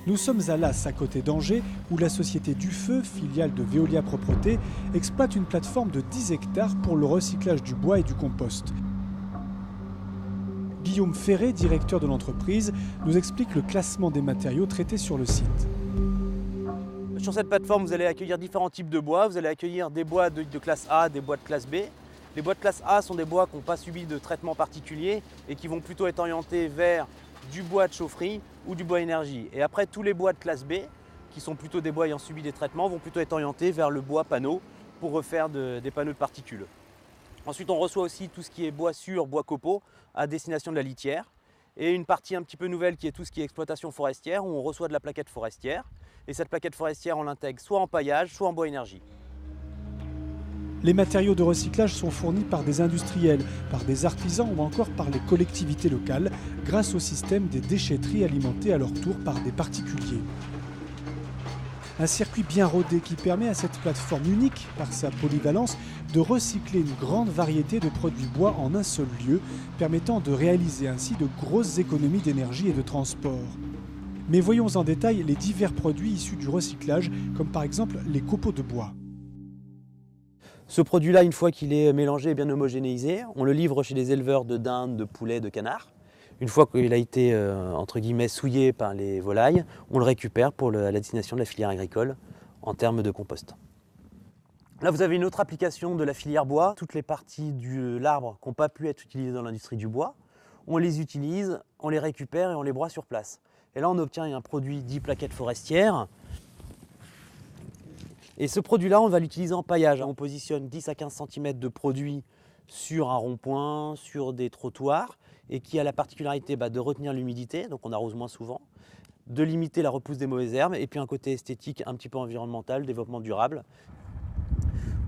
Nous sommes à Las, à côté d'Angers, où la société Dufeu, filiale de Veolia Propreté, exploite une plateforme de 10 hectares pour le recyclage du bois et du compost. Guillaume Ferré, directeur de l'entreprise, nous explique le classement des matériaux traités sur le site. Sur cette plateforme, vous allez accueillir différents types de bois. Vous allez accueillir des bois de classe A, des bois de classe B. Les bois de classe A sont des bois qui n'ont pas subi de traitement particulier et qui vont plutôt être orientés vers du bois de chaufferie ou du bois énergie. Et après, tous les bois de classe B, qui sont plutôt des bois ayant subi des traitements, vont plutôt être orientés vers le bois panneau pour refaire des panneaux de particules. Ensuite, on reçoit aussi tout ce qui est bois sûr, bois copeaux à destination de la litière. Et une partie un petit peu nouvelle qui est tout ce qui est exploitation forestière, où on reçoit de la plaquette forestière. Et cette plaquette forestière, on l'intègre soit en paillage, soit en bois énergie. Les matériaux de recyclage sont fournis par des industriels, par des artisans ou encore par les collectivités locales, grâce au système des déchetteries alimentées à leur tour par des particuliers. Un circuit bien rodé qui permet à cette plateforme unique, par sa polyvalence, de recycler une grande variété de produits bois en un seul lieu, permettant de réaliser ainsi de grosses économies d'énergie et de transport. Mais voyons en détail les divers produits issus du recyclage, comme par exemple les copeaux de bois. Ce produit-là, une fois qu'il est mélangé et bien homogénéisé, on le livre chez les éleveurs de dindes, de poulets, de canards. Une fois qu'il a été entre guillemets souillé par les volailles, on le récupère pour la destination de la filière agricole en termes de compost. Là, vous avez une autre application de la filière bois. Toutes les parties de l'arbre qui n'ont pas pu être utilisées dans l'industrie du bois, on les utilise, on les récupère et on les broie sur place. Et là, on obtient un produit dit plaquette forestière. Et ce produit-là, on va l'utiliser en paillage. On positionne 10 à 15 cm de produit sur un rond-point, sur des trottoirs, et qui a la particularité de retenir l'humidité, donc on arrose moins souvent, de limiter la repousse des mauvaises herbes, et puis un côté esthétique un petit peu environnemental, développement durable.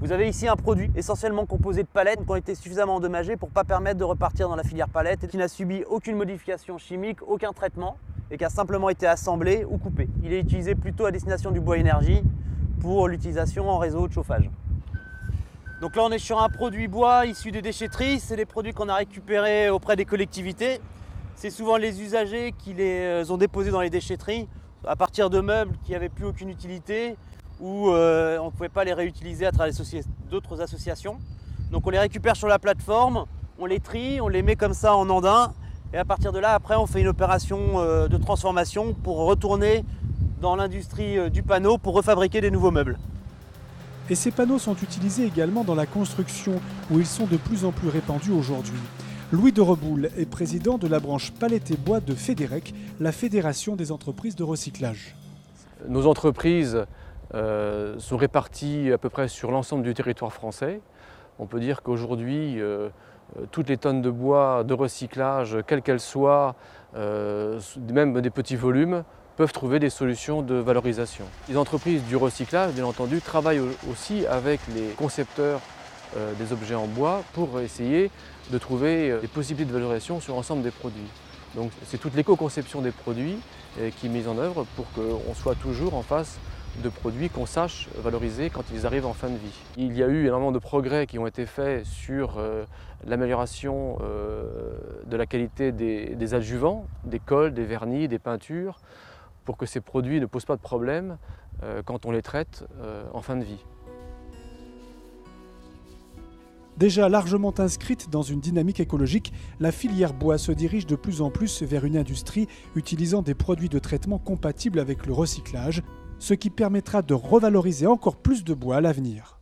Vous avez ici un produit essentiellement composé de palettes qui ont été suffisamment endommagées pour ne pas permettre de repartir dans la filière palette, et qui n'a subi aucune modification chimique, aucun traitement, et qui a simplement été assemblé ou coupé. Il est utilisé plutôt à destination du bois énergie, pour l'utilisation en réseau de chauffage. Donc là, on est sur un produit bois issu des déchetteries. C'est des produits qu'on a récupérés auprès des collectivités. C'est souvent les usagers qui les ont déposés dans les déchetteries à partir de meubles qui n'avaient plus aucune utilité ou on ne pouvait pas les réutiliser à travers d'autres associations. Donc on les récupère sur la plateforme, on les trie, on les met comme ça en andin et à partir de là, après, on fait une opération de transformation pour retourner dans l'industrie du panneau pour refabriquer des nouveaux meubles. Et ces panneaux sont utilisés également dans la construction, où ils sont de plus en plus répandus aujourd'hui. Louis de Reboul est président de la branche palette et bois de Fédérec, la fédération des entreprises de recyclage. Nos entreprises sont réparties à peu près sur l'ensemble du territoire français. On peut dire qu'aujourd'hui, toutes les tonnes de bois de recyclage, quelles qu'elles soient, même des petits volumes, peuvent trouver des solutions de valorisation. Les entreprises du recyclage, bien entendu, travaillent aussi avec les concepteurs des objets en bois pour essayer de trouver des possibilités de valorisation sur l'ensemble des produits. Donc c'est toute l'éco-conception des produits qui est mise en œuvre pour qu'on soit toujours en face de produits qu'on sache valoriser quand ils arrivent en fin de vie. Il y a eu énormément de progrès qui ont été faits sur l'amélioration de la qualité des adjuvants, des cols, des vernis, des peintures, pour que ces produits ne posent pas de problème quand on les traite en fin de vie. Déjà largement inscrite dans une dynamique écologique, la filière bois se dirige de plus en plus vers une industrie utilisant des produits de traitement compatibles avec le recyclage, ce qui permettra de revaloriser encore plus de bois à l'avenir.